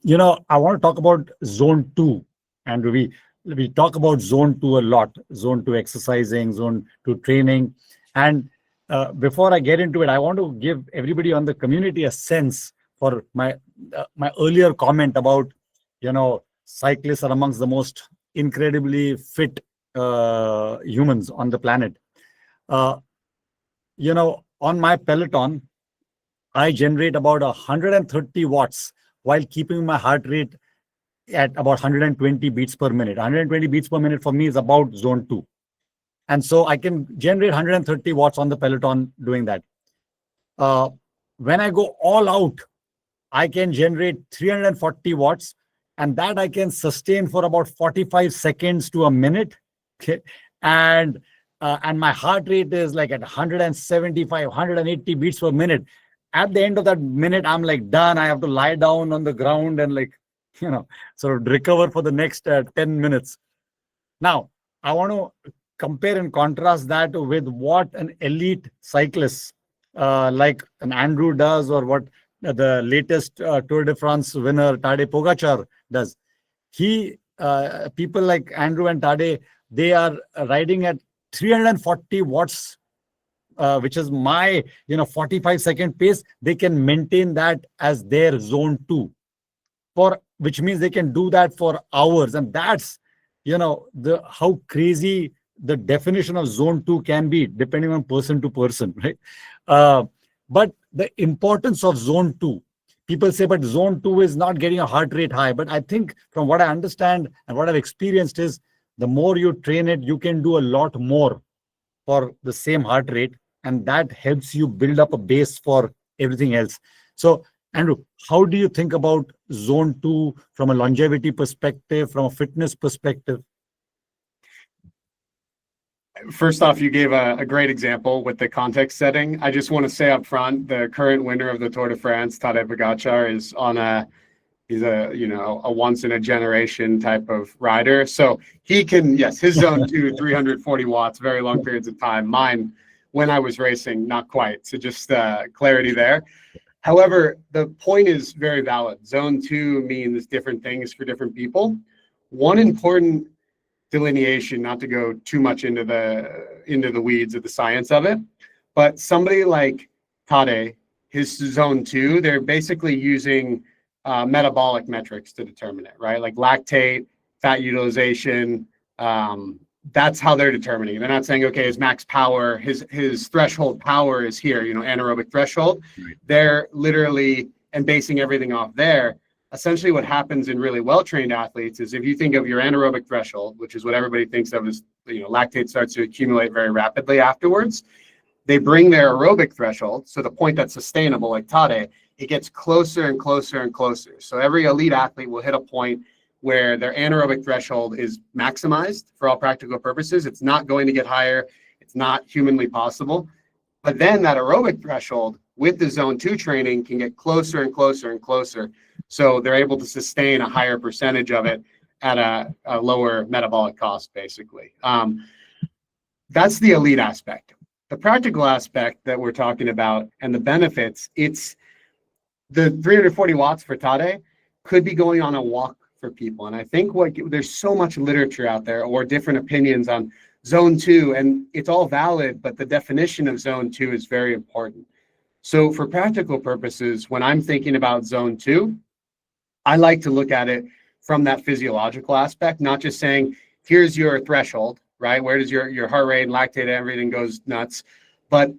I want to talk about zone two, and we talk about zone two a lot. Zone two exercising, zone two training, and before I get into it, I want to give everybody on the community a sense for my earlier comment about cyclists are amongst the most incredibly fit humans on the planet. Uh, on my Peloton, I generate about 130 watts while keeping my heart rate at about 120 beats per minute. 120 beats per minute for me is about zone two. And so I can generate 130 watts on the Peloton doing that. When I go all out, I can generate 340 watts, and that I can sustain for about 45 seconds to a minute. Okay. And my heart rate is like at 175, 180 beats per minute. At the end of that minute, I'm like done. I have to lie down on the ground and sort of recover for the next 10 minutes. Now, I want to compare and contrast that with what an elite cyclist like an Andrew does, or what the latest Tour de France winner Tadej Pogacar does. People like Andrew and Tadej, they are riding at 340 watts, which is my 45-second pace. They can maintain that as their zone two, which means they can do that for hours, and that's how crazy the definition of zone two can be depending on person to person, right? But the importance of zone two, people say, but zone two is not getting a heart rate high. But I think from what I understand and what I've experienced is the more you train it, you can do a lot more for the same heart rate. And that helps you build up a base for everything else. So, Andrew, how do you think about zone two from a longevity perspective, from a fitness perspective? First off, you gave a great example with the context setting. I just want to say up front, the current winner of the Tour de France, Tadej Pogacar, is he's a once in a generation type of rider. So he can, yes, his zone two, 340 watts, very long periods of time. Mine, when I was racing, not quite. So just clarity there. However, the point is very valid. Zone two means different things for different people. One important delineation, not to go too much into the weeds of the science of it, but somebody like Tadej, his zone two, they're basically using metabolic metrics to determine it, right? Like lactate, fat utilization. That's how they're determining it. They're not saying, okay, his max power, his threshold power is here, anaerobic threshold. Right. They're literally and basing everything off there. Essentially what happens in really well-trained athletes is if you think of your anaerobic threshold, which is what everybody thinks of as, lactate starts to accumulate very rapidly afterwards, they bring their aerobic threshold, so the point that's sustainable, like Tadej, it gets closer and closer and closer. So every elite athlete will hit a point where their anaerobic threshold is maximized for all practical purposes. It's not going to get higher. It's not humanly possible. But then that aerobic threshold with the zone two training can get closer and closer and closer. So they're able to sustain a higher percentage of it at a lower metabolic cost, basically. That's the elite aspect. The practical aspect that we're talking about and the benefits, it's the 340 watts for Tadej could be going on a walk for people. And I think there's so much literature out there or different opinions on zone two, and it's all valid, but the definition of zone two is very important. So for practical purposes, when I'm thinking about zone two, I like to look at it from that physiological aspect, not just saying, here's your threshold, right? Where does your heart rate and lactate, everything goes nuts, but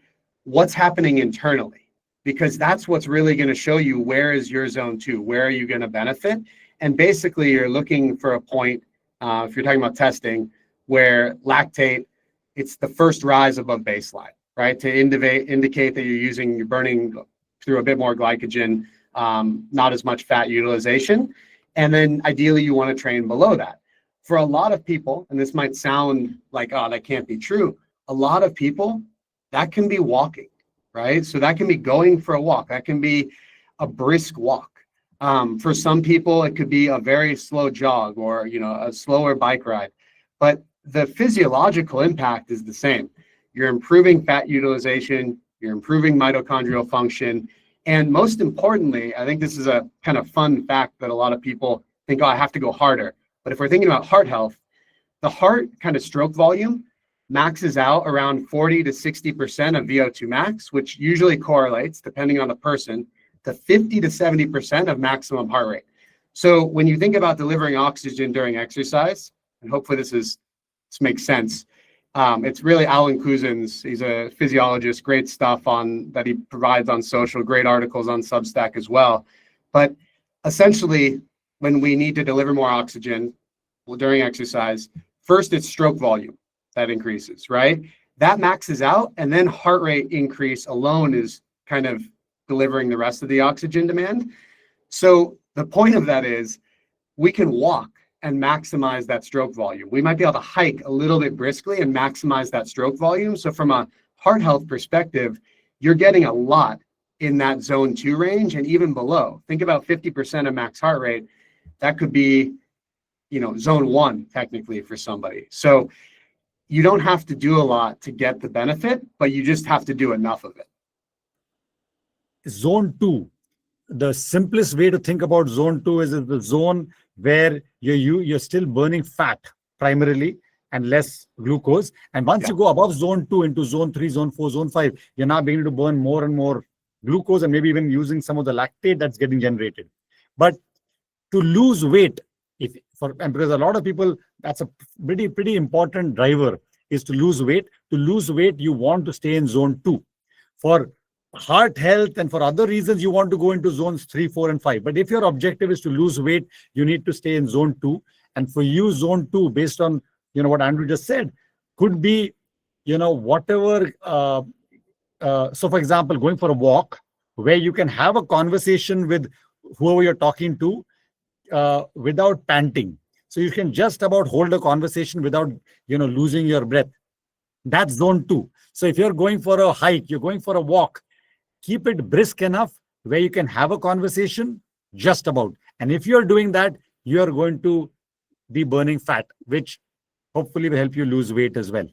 what's happening internally? Because that's what's really going to show you where is your zone two, where are you going to benefit? And basically you're looking for a point, if you're talking about testing, where lactate, it's the first rise above baseline, right? To indicate that you're burning through a bit more glycogen, not as much fat utilization. And then ideally you want to train below that. For a lot of people, and this might sound like, oh, that can't be true. A lot of people, that can be walking, right? So that can be going for a walk. That can be a brisk walk. For some people, it could be a very slow jog or, a slower bike ride. But the physiological impact is the same. You're improving fat utilization, you're improving mitochondrial function, And most importantly, I think this is a kind of fun fact that a lot of people think, oh, I have to go harder. But if we're thinking about heart health, the heart kind of stroke volume maxes out around 40 to 60% of VO2 max, which usually correlates, depending on the person, to 50 to 70% of maximum heart rate. So when you think about delivering oxygen during exercise, and hopefully this makes sense, it's really Alan Cousin's. He's a physiologist, great stuff on that he provides on social, great articles on Substack as well. But essentially, when we need to deliver more oxygen during exercise, first it's stroke volume that increases, right? That maxes out, and then heart rate increase alone is kind of delivering the rest of the oxygen demand. So the point of that is we can walk and maximize that stroke volume. We might be able to hike a little bit briskly and maximize that stroke volume. So from a heart health perspective, you're getting a lot in that zone 2 range and even below. Think about 50% of max heart rate. That could be, zone 1 technically for somebody. So you don't have to do a lot to get the benefit, but you just have to do enough of it. Zone 2. The simplest way to think about zone 2 is the zone where you're still burning fat primarily and less glucose. And once you go above zone 2 into zone 3, zone 4, zone 5, you're now beginning to burn more and more glucose and maybe even using some of the lactate that's getting generated. But to lose weight, because a lot of people, that's a pretty important driver, is to lose weight. To lose weight, you want to stay in zone 2. For heart health and for other reasons, you want to go into zones 3, 4, and 5. But if your objective is to lose weight, you need to stay in zone 2. And for you, zone 2, based on what Andrew just said, could be whatever. So, for example, going for a walk where you can have a conversation with whoever you're talking to without panting. So you can just about hold a conversation without losing your breath. That's zone 2. So if you're going for a hike, you're going for a walk, keep it brisk enough where you can have a conversation just about. And if you're doing that, you're going to be burning fat, which hopefully will help you lose weight as well.